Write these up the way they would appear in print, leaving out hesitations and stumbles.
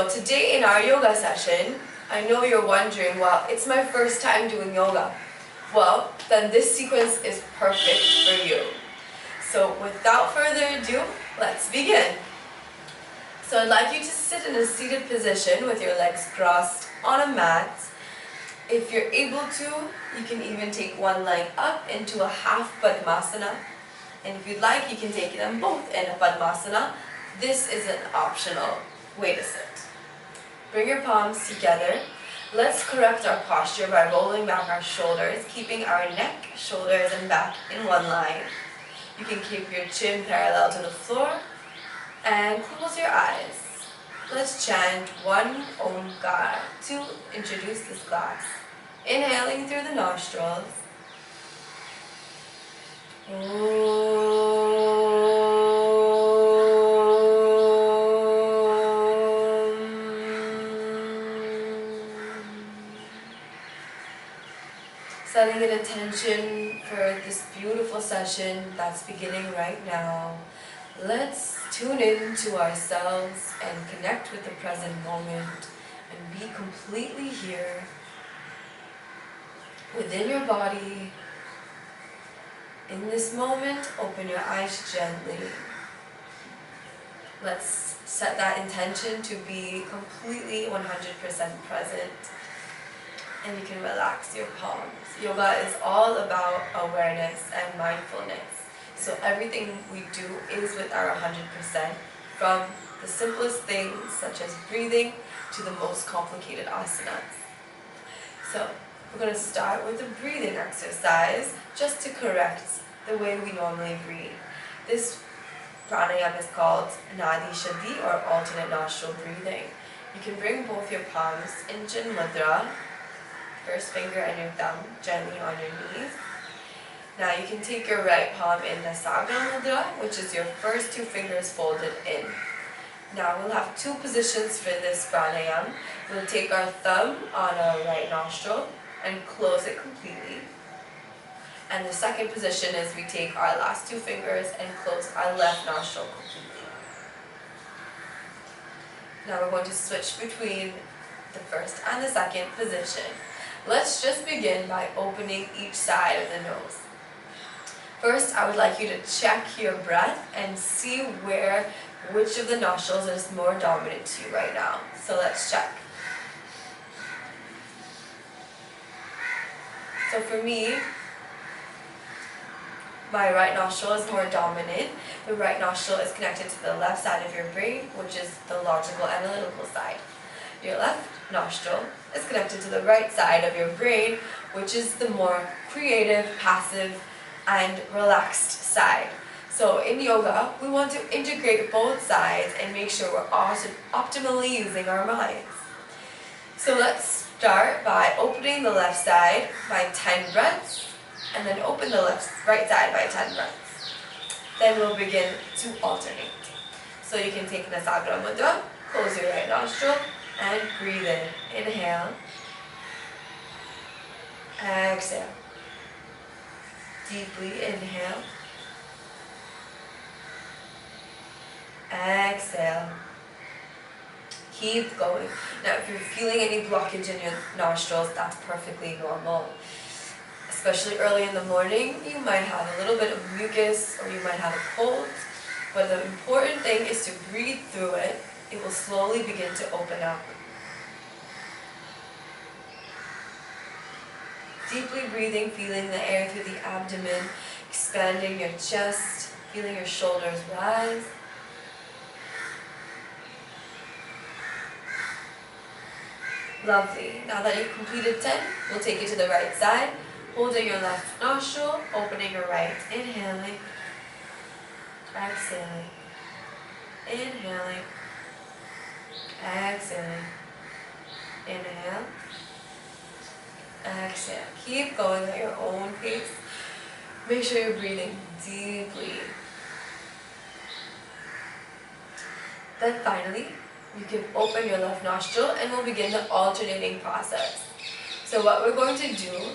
So today in our yoga session, I know you're wondering, well, it's my first time doing yoga. Well, then this sequence is perfect for you. So without further ado, let's begin. So I'd like you to sit in a seated position with your legs crossed on a mat. If you're able to, you can even take one leg up into a half Padmasana. And if you'd like, you can take them both in a Padmasana. This is an optional way to sit. Bring your palms together. Let's correct our posture by rolling back our shoulders, keeping our neck, shoulders, and back in one line. You can keep your chin parallel to the floor and close your eyes. Let's chant one Omkar to introduce this class. Inhaling through the nostrils. Setting an intention for this beautiful session that's beginning right now. Let's tune in to ourselves and connect with the present moment and be completely here within your body. In this moment, open your eyes gently. Let's set that intention to be completely 100% present. And you can relax your palms. Yoga is all about awareness and mindfulness. So everything we do is with our 100%, from the simplest things such as breathing to the most complicated asanas. So we're going to start with a breathing exercise just to correct the way we normally breathe. This pranayama is called Nadi Shadi, or alternate nostril breathing. You can bring both your palms in Chin Mudra, first finger and your thumb gently on your knees. Now you can take your right palm in the Saga Mudra, which is your first two fingers folded in. Now we'll have two positions for this pranayama. We'll take our thumb on our right nostril and close it completely. And the second position is we take our last two fingers and close our left nostril completely. Now we're going to switch between the first and the second position. Let's just begin by opening each side of the nose. First, I would like you to check your breath and see which of the nostrils is more dominant to you right now. So let's check. So for me, my right nostril is more dominant. The right nostril is connected to the left side of your brain, which is the logical analytical side. Your left nostril is connected to the right side of your brain, which is the more creative, passive, and relaxed side. So in yoga, we want to integrate both sides and make sure we're also optimally using our minds. So let's start by opening the left side by 10 breaths, and then open the right side by 10 breaths. Then we'll begin to alternate. So you can take Nasagra Mudra, close your right nostril, and breathe in. Inhale. Exhale. Deeply inhale. Exhale. Keep going. Now if you're feeling any blockage in your nostrils, that's perfectly normal. Especially early in the morning, you might have a little bit of mucus or you might have a cold. But the important thing is to breathe through it. It will slowly begin to open up. Deeply breathing, feeling the air through the abdomen, expanding your chest, feeling your shoulders rise. Lovely. Now that you've completed 10, we'll take you to the right side, holding your left nostril, opening your right, inhaling, exhaling, inhaling, exhaling, inhale, exhale. Keep going at your own pace. Make sure you're breathing deeply. Then finally, you can open your left nostril and we'll begin the alternating process. So what we're going to do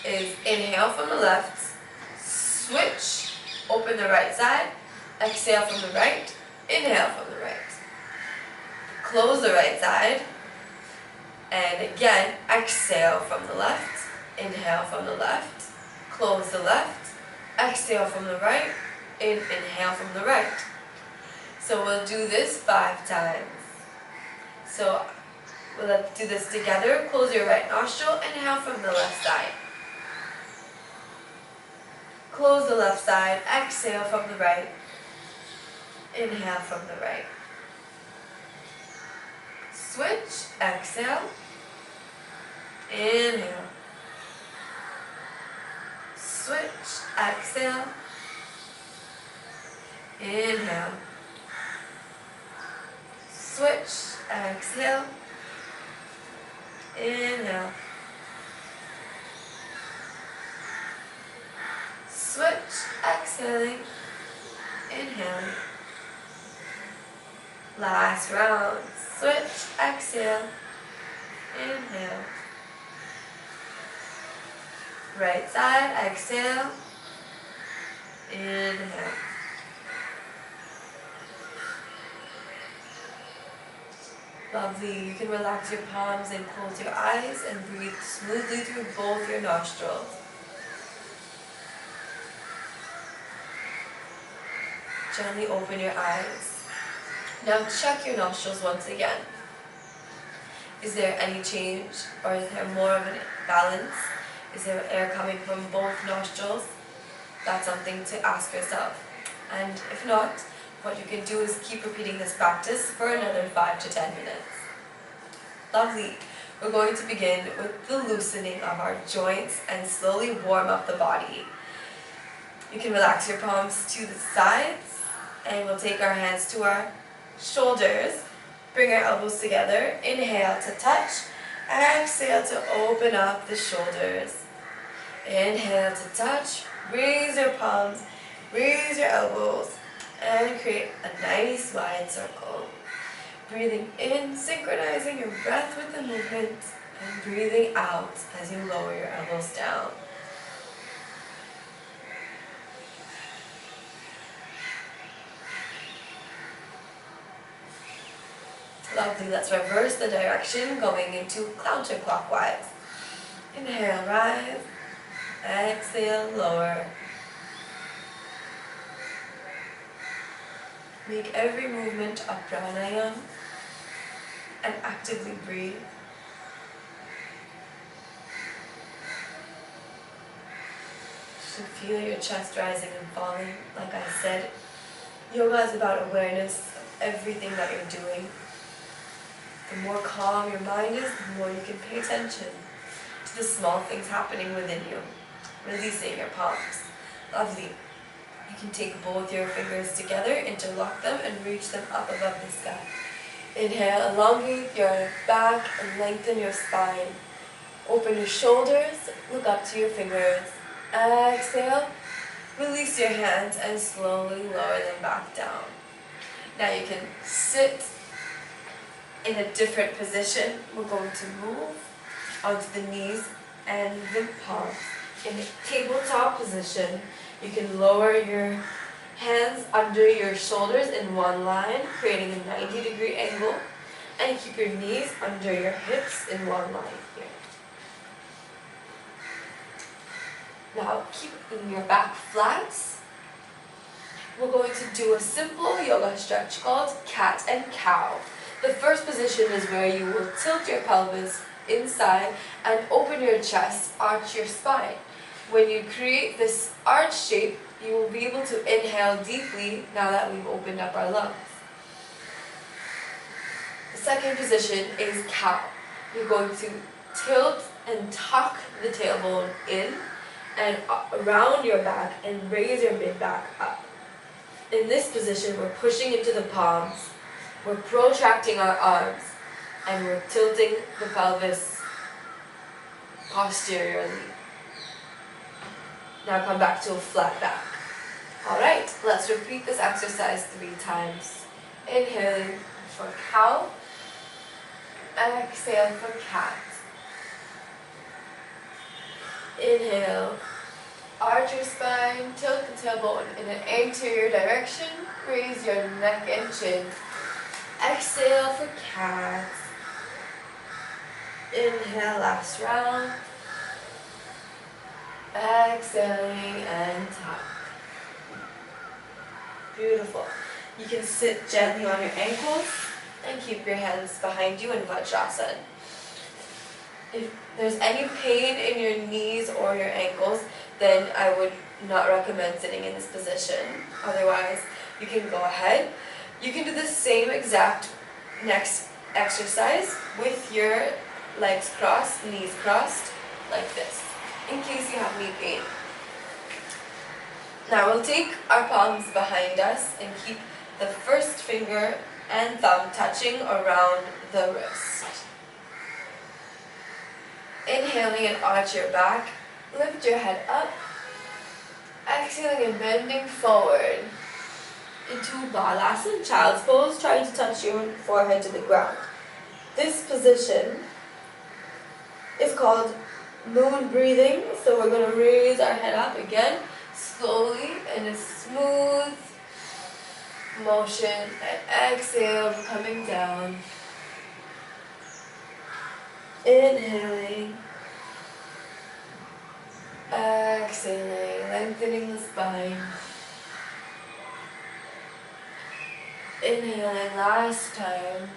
is inhale from the left, switch, open the right side, exhale from the right, inhale from the right. Close the right side. And again, exhale from the left. Inhale from the left. Close the left. Exhale from the right. Inhale from the right. So we'll do this 5 times. So let's do this together. Close your right nostril. Inhale from the left side. Close the left side. Exhale from the right. Inhale from the right. Switch. Exhale. Inhale. Switch. Exhale. Inhale. Switch. Exhale. Inhale. Switch. Exhaling. Inhaling. Last round. Switch. Exhale. Inhale. Right side. Exhale. Inhale. Lovely. You can relax your palms and close your eyes and breathe smoothly through both your nostrils. Gently open your eyes. Now check your nostrils once again. Is there any change, or is there more of an balance? Is there air coming from both nostrils? That's something to ask yourself. And if not, what you can do is keep repeating this practice for another 5 to 10 minutes. Lovely. We're going to begin with the loosening of our joints and slowly warm up the body. You can relax your palms to the sides, and we'll take our hands to our shoulders. Bring our elbows together. Inhale to touch. Exhale to open up the shoulders. Inhale to touch. Raise your palms. Raise your elbows. And create a nice wide circle. Breathing in, synchronizing your breath with the movement, and breathing out as you lower your elbows down. Lovely. Let's reverse the direction, going into counterclockwise. Inhale, rise. Exhale, lower. Make every movement a pranayama and actively breathe. So feel your chest rising and falling. Like I said, yoga is about awareness of everything that you're doing. The more calm your mind is, the more you can pay attention to the small things happening within you. Releasing your palms. Lovely. You can take both your fingers together, interlock them, and reach them up above the sky. Inhale, elongate your back and lengthen your spine. Open your shoulders, look up to your fingers. Exhale, release your hands and slowly lower them back down. Now you can sit in a different position. We're going to move onto the knees and the palms. In a tabletop position, you can lower your hands under your shoulders in one line, creating a 90-degree angle, and keep your knees under your hips in one line here. Now, keeping your back flat, we're going to do a simple yoga stretch called cat and cow. The first position is where you will tilt your pelvis inside and open your chest, arch your spine. When you create this arch shape, you will be able to inhale deeply now that we've opened up our lungs. The second position is cow. You're going to tilt and tuck the tailbone in and around your back and raise your mid-back up. In this position, we're pushing into the palms, we're protracting our arms, and we're tilting the pelvis posteriorly. Now come back to a flat back. Alright, let's repeat this exercise 3 times. Inhaling for cow. Exhale for cat. Inhale. Arch your spine, tilt the tailbone in an anterior direction. Raise your neck and chin. Exhale for cat. Inhale, last round. Exhaling and tuck. Beautiful. You can sit gently on your ankles and keep your hands behind you in Vajrasana. If there's any pain in your knees or your ankles, then I would not recommend sitting in this position. Otherwise, you can go ahead. You can do the same exact next exercise with your legs crossed, knees crossed, like this, in case you have knee pain. Now we'll take our palms behind us and keep the first finger and thumb touching around the wrist. Inhaling and arch your back, lift your head up. Exhaling and bending forward into Balasana, Child's Pose, trying to touch your forehead to the ground. This position is called moon breathing, so we're going to raise our head up again, slowly in a smooth motion, and exhale, coming down. Inhaling, exhaling, lengthening the spine. Inhaling last time.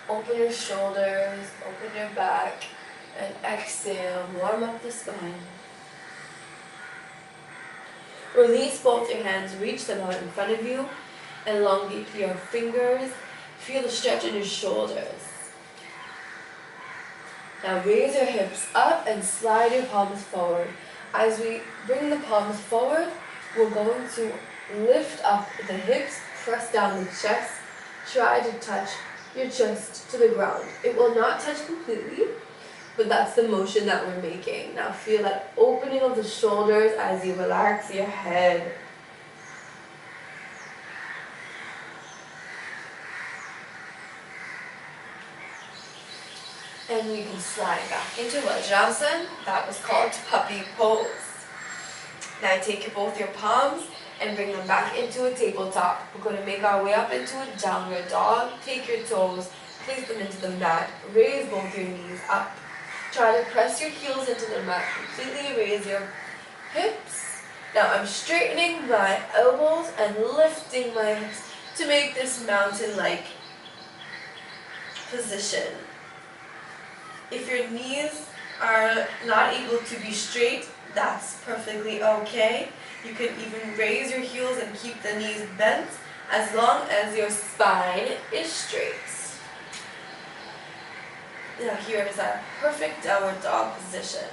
Open your shoulders, open your back, and exhale, warm up the spine. Release both your hands, reach them out in front of you. Elongate your fingers. Feel the stretch in your shoulders. Now raise your hips up and slide your palms forward. As we bring the palms forward, we're going to lift up the hips, press down the chest, try to touch your chest to the ground. It will not touch completely, but that's the motion that we're making. Now feel that opening of the shoulders as you relax your head. And we can slide back into Vajrasana. That was called puppy pose. Now take both your palms and bring them back into a tabletop. We're going to make our way up into a downward dog. Take your toes, place them into the mat. Raise both your knees up. Try to press your heels into the mat. Completely raise your hips. Now I'm straightening my elbows and lifting my hips to make this mountain-like position. If your knees are not able to be straight, that's perfectly okay. You can even raise your heels and keep the knees bent as long as your spine is straight. Now here is our perfect downward dog position.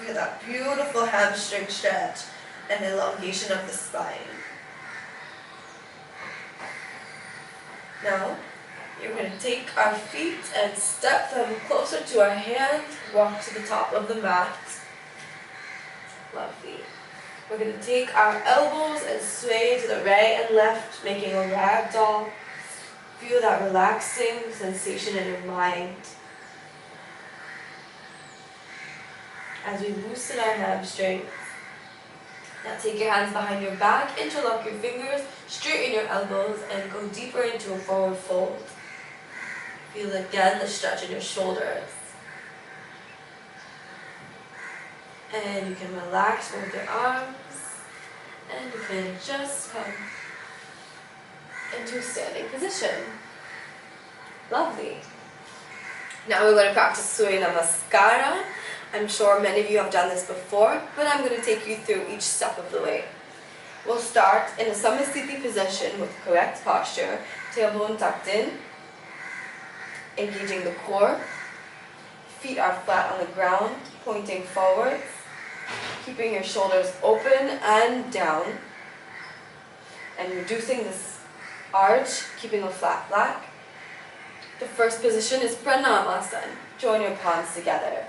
Feel that beautiful hamstring stretch and elongation of the spine. Now, you're going to take our feet and step them closer to our hands, walk to the top of the mat. Lovely. We're going to take our elbows and sway to the right and left, making a ragdoll. Feel that relaxing sensation in your mind. As we loosen our hamstrings. Now take your hands behind your back, interlock your fingers, straighten your elbows, and go deeper into a forward fold. Feel again the stretch in your shoulders. And you can relax both your arms, and you can just come into a standing position. Lovely. Now we're going to practice Surya Namaskara. I'm sure many of you have done this before, but I'm going to take you through each step of the way. We'll start in a Samasthiti position with correct posture, tailbone tucked in, engaging the core. Feet are flat on the ground, pointing forwards, keeping your shoulders open and down, and reducing this arch, keeping a flat back. The first position is Pranayama. Join your palms together.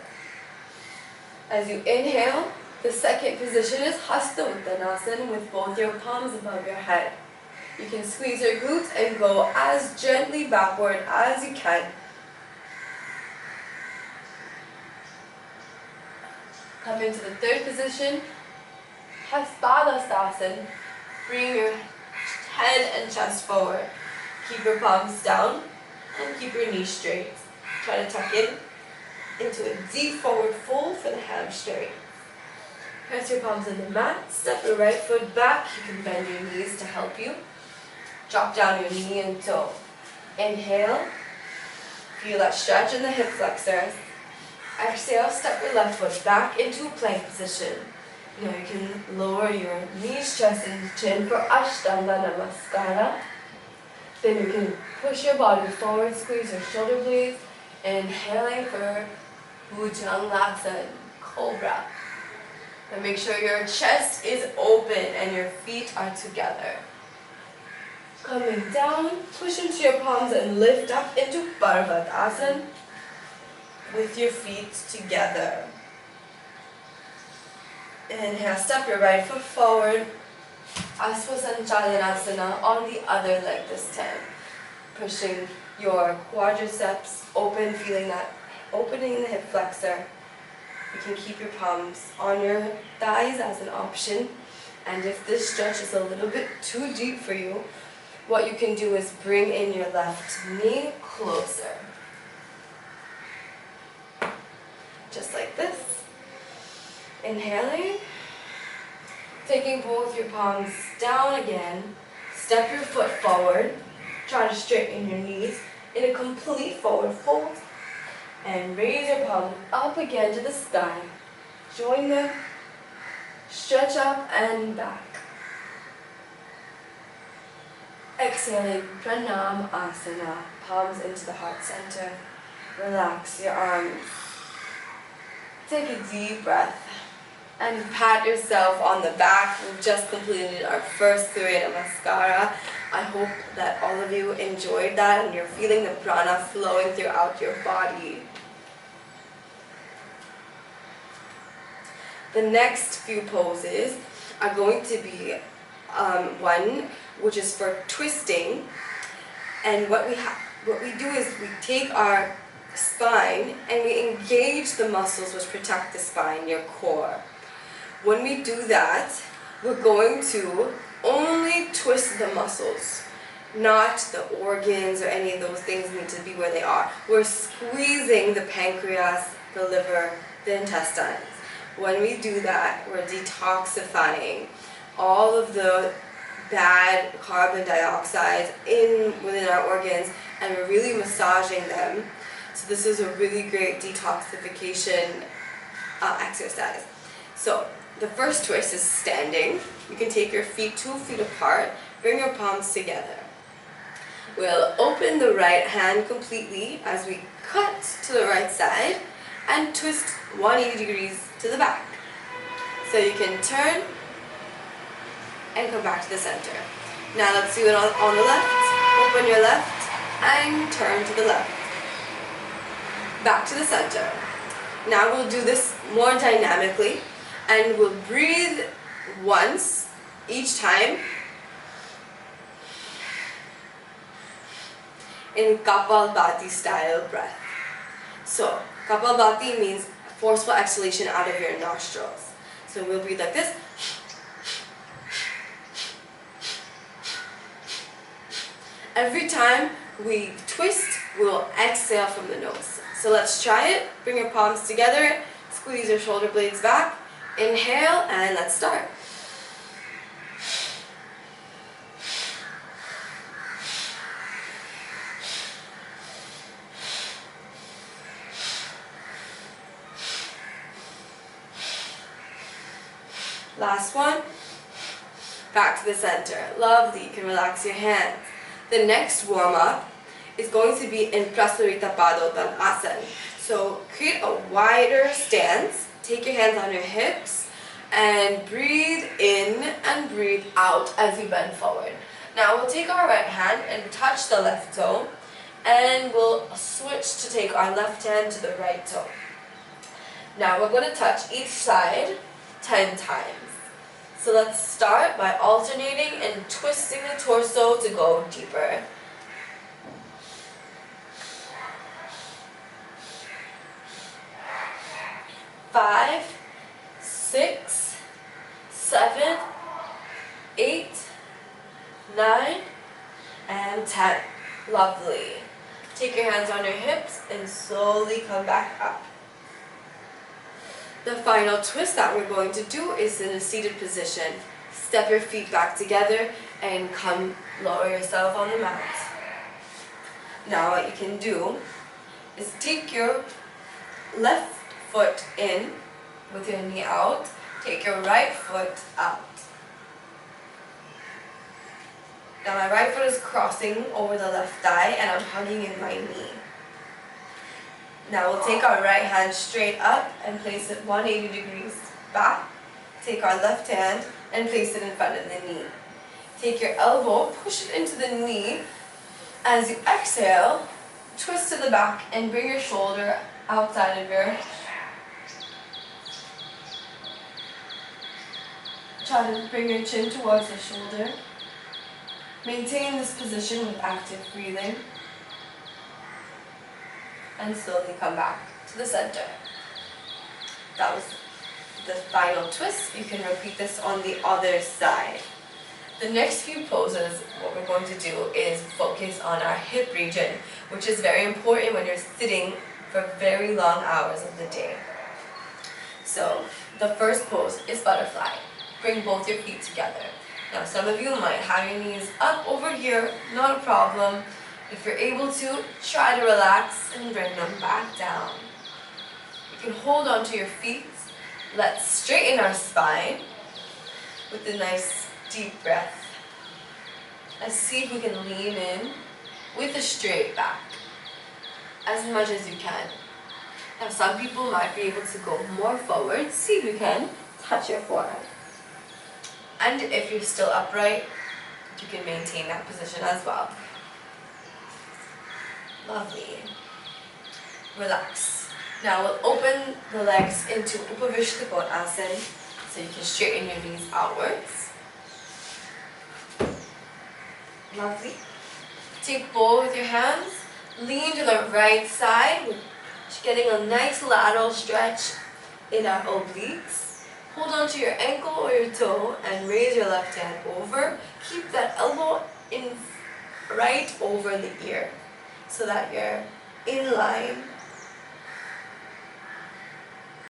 As you inhale, the second position is Hasta Uttanasana with both your palms above your head. You can squeeze your glutes and go as gently backward as you can. Come into the third position, Haspadasana. Bring your head and chest forward. Keep your palms down and keep your knees straight. Try to tuck in into a deep forward fold for the hamstring. Press your palms in the mat, step your right foot back. You can bend your knees to help you. Drop down your knee and toe. Inhale. Feel that stretch in the hip flexors. Exhale, step your left foot back into plank position. Now you can lower your knees, chest and chin for Ashtanga Namaskara. Then you can push your body forward, squeeze your shoulder blades. Inhaling for Bhujangasana, Cobra. And make sure your chest is open and your feet are together. Coming down, push into your palms and lift up into Parvatasana with your feet together. Inhale, step your right foot forward. Asvasanchalanasana on the other leg this time. Pushing your quadriceps open, feeling that opening in the hip flexor. You can keep your palms on your thighs as an option. And if this stretch is a little bit too deep for you, what you can do is bring in your left knee closer. Just like this. Inhaling. Taking both your palms down again. Step your foot forward. Try to straighten your knees in a complete forward fold. And raise your palms up again to the sky. Join them. Stretch up and back. Exhaling, Pranayama, palms into the heart center. Relax your arms. Take a deep breath and pat yourself on the back. We've just completed our first Surya Namaskara. I hope that all of you enjoyed that and you're feeling the prana flowing throughout your body. The next few poses are going to be one which is for twisting, and what we do is we take our spine and we engage the muscles which protect the spine, your core. When we do that, we're going to only twist the muscles, not the organs or any of those things need to be where they are. We're squeezing the pancreas, the liver, the intestines. When we do that, we're detoxifying all of the bad carbon dioxide within our organs, and we're really massaging them. So this is a really great detoxification exercise. So the first twist is standing. You can take your feet 2 feet apart, bring your palms together. We'll open the right hand completely as we cut to the right side and twist 180 degrees to the back. So you can turn and come back to the center. Now let's do it on the left. Open your left and turn to the left. Back to the center. Now we'll do this more dynamically and we'll breathe once each time in Kapalbhati style breath. So Kapalbhati means forceful exhalation out of your nostrils. So we'll breathe like this. Every time we twist, we'll exhale from the nose. So let's try it. Bring your palms together, squeeze your shoulder blades back. Inhale and let's start. Last one. Back to the center. Lovely. You can relax your hands. The next warm-up is going to be in Prasarita Padottanasana. So create a wider stance. Take your hands on your hips and breathe in and breathe out as you bend forward. Now we'll take our right hand and touch the left toe, and we'll switch to take our left hand to the right toe. Now we're going to touch each side 10 times. So let's start by alternating and twisting the torso to go deeper. 5, 6, 7, 8, 9, and 10. Lovely. Take your hands on your hips and slowly come back up. The final twist that we're going to do is in a seated position. Step your feet back together and come lower yourself on the mat. Now what you can do is take your left foot in with your knee out. Take your right foot out. Now my right foot is crossing over the left thigh and I'm hugging in my knee. Now we'll take our right hand straight up and place it 180 degrees back. Take our left hand and place it in front of the knee. Take your elbow, push it into the knee. As you exhale, twist to the back and bring your shoulder outside of your... Try to bring your chin towards the shoulder. Maintain this position with active breathing. And slowly come back to the center. That was the final twist. You can repeat this on the other side. The next few poses, what we're going to do is focus on our hip region, which is very important when you're sitting for very long hours of the day. So the first pose is butterfly. Bring both your feet together. Now some of you might have your knees up over here, not a problem. If you're able to, try to relax and bring them back down. You can hold on to your feet. Let's straighten our spine with a nice deep breath. Let's see if we can lean in with a straight back as much as you can. Now some people might be able to go more forward. See if you can touch your forehead. And if you're still upright, you can maintain that position as well. Lovely. Relax. Now we'll open the legs into Upavishta Konasana, so you can straighten your knees outwards. Lovely. Take both with your hands, lean to the right side, getting a nice lateral stretch in our obliques. Hold on to your ankle or your toe and raise your left hand over. Keep that elbow in right over the ear so that you're in line